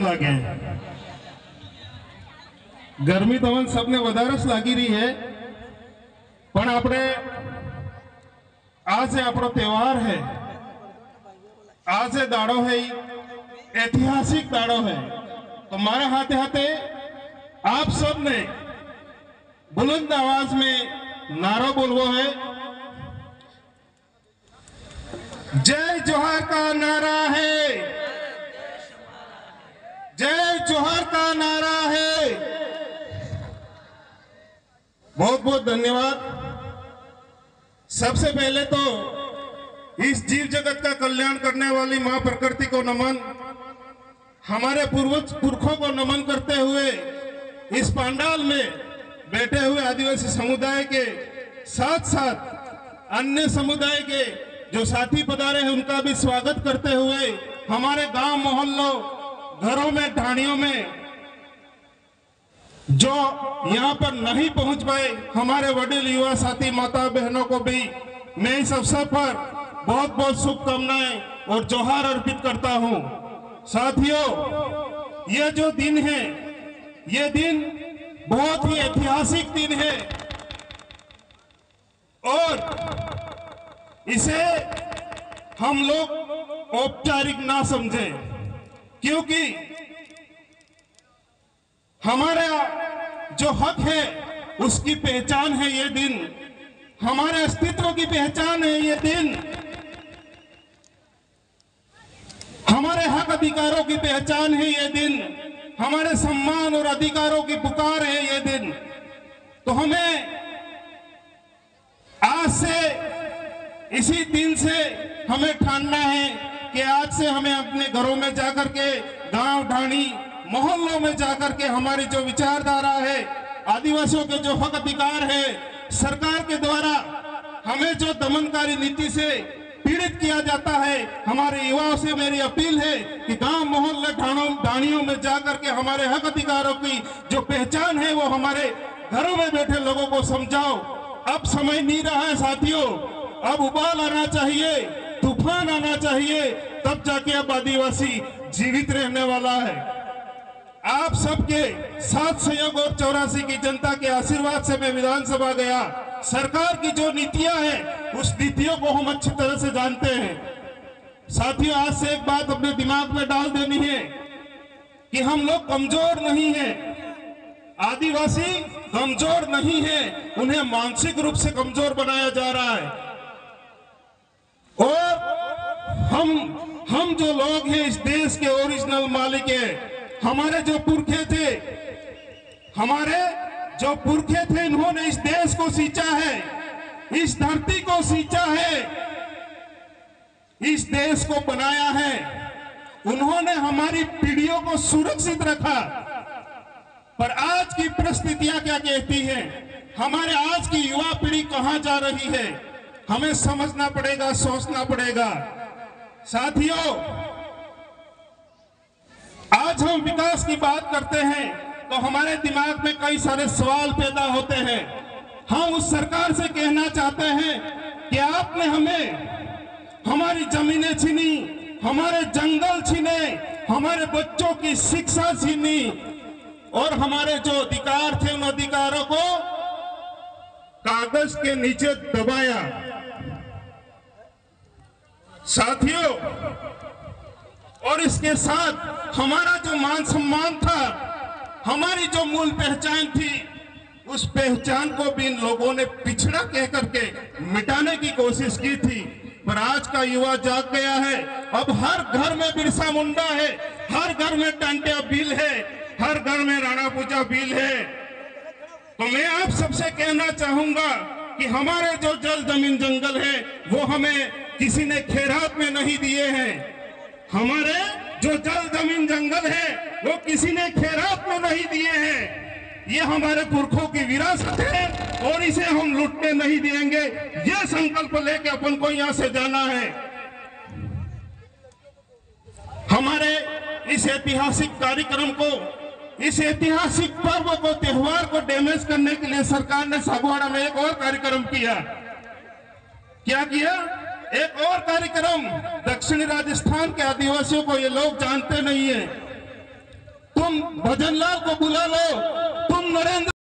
लागे। गर्मी तो मन सबने વધારે લાગી રહી है, પણ આપણે आज આપણો તહેવાર है, आज दाड़ो है, ऐतिहासिक दाड़ो है। तो मारे हाथे हाथे आप सब ने बुलंद आवाज में नारा बोलवो है, जय जोहार का नारा है, जय जोहार का नारा है। बहुत बहुत धन्यवाद। सबसे पहले तो इस जीव जगत का कल्याण करने वाली मां प्रकृति को नमन, हमारे पूर्वज पुरखों को नमन करते हुए इस पंडाल में बैठे हुए आदिवासी समुदाय के साथ साथ अन्य समुदाय के जो साथी पधारे हैं उनका भी स्वागत करते हुए, हमारे गांव मोहल्लों घरों में ढाणियों में जो यहाँ पर नहीं पहुंच पाए हमारे वडील युवा साथी माता बहनों को भी मैं इस अवसर पर बहुत बहुत शुभकामनाएं और जोहार अर्पित करता हूं। साथियों, यह जो दिन है, यह दिन बहुत ही ऐतिहासिक दिन है और इसे हम लोग औपचारिक ना समझें, क्योंकि हमारा जो हक है उसकी पहचान है ये दिन, हमारे अस्तित्व की पहचान है ये दिन, हमारे हक अधिकारों की पहचान है ये दिन, हमारे सम्मान और अधिकारों की पुकार है ये दिन। तो हमें आज से, इसी दिन से हमें ठानना है कि आज से हमें अपने घरों में जाकर के, गांव ढाणी मोहल्लों में जाकर के हमारी जो विचारधारा है, आदिवासियों के जो हक अधिकार है, सरकार के द्वारा हमें जो दमनकारी नीति से पीड़ित किया जाता है, हमारे युवाओं से मेरी अपील है कि गांव मोहल्ले ढाणियों में जाकर के हमारे हक अधिकारों की जो पहचान है वो हमारे घरों में बैठे लोगों को समझाओ। अब समय नहीं रहा है साथियों, अब उबाल आना चाहिए, तूफान आना चाहिए, तब जाके अब आदिवासी जीवित रहने वाला है। आप सबके साथ सहयोग और 84 की जनता के आशीर्वाद से मैं विधानसभा गया। सरकार की जो नीतियां हैं उस नीतियों को हम अच्छी तरह से जानते हैं। साथियों, आज से एक बात अपने दिमाग में डाल देनी है कि हम लोग कमजोर नहीं हैं, आदिवासी कमजोर नहीं है, उन्हें मानसिक रूप से कमजोर बनाया जा रहा है। और हम जो लोग हैं इस देश के ओरिजिनल मालिक है, हमारे जो पुरखे थे, इन्होंने इस देश को सींचा है, इस धरती को सींचा है, इस देश को बनाया है, उन्होंने हमारी पीढ़ियों को सुरक्षित रखा। पर आज की परिस्थितियां क्या कहती हैं, हमारे आज की युवा पीढ़ी कहां जा रही है, हमें समझना पड़ेगा, सोचना पड़ेगा। साथियों, आज हम विकास की बात करते हैं तो हमारे दिमाग में कई सारे सवाल पैदा होते हैं। हम उस सरकार से कहना चाहते हैं कि आपने हमें हमारी जमीनें छीनी, हमारे जंगल छीने, हमारे बच्चों की शिक्षा छीनी और हमारे जो अधिकार थे उन अधिकारों को कागज के नीचे दबाया। साथियों, और इसके साथ हमारा जो मान सम्मान था, हमारी जो मूल पहचान थी, उस पहचान को भी इन लोगों ने पिछड़ा कह करके मिटाने की कोशिश की थी। पर आज का युवा जाग गया है, अब हर घर में बिरसा मुंडा है, हर घर में टांटिया बिल है, हर घर में राणा पूजा बिल है। तो मैं आप सबसे कहना चाहूंगा कि हमारे जो जल जमीन जंगल है वो हमें किसी ने खैरात में नहीं दिए हैं। हमारे जो जल जमीन जंगल है वो किसी ने खैरात में नहीं दिए हैं। ये हमारे पुरखों की विरासत है और इसे हम लूटने नहीं देंगे। ये संकल्प लेके अपन को यहाँ से जाना है। हमारे इस ऐतिहासिक कार्यक्रम को, इस ऐतिहासिक पर्व को, त्योहार को डैमेज करने के लिए सरकार ने सागवाड़ा में एक और कार्यक्रम किया। क्या किया? एक और कार्यक्रम। दक्षिणी राजस्थान के आदिवासियों को ये लोग जानते नहीं है। भजनलाल को बुला लो, तुम नरेंद्र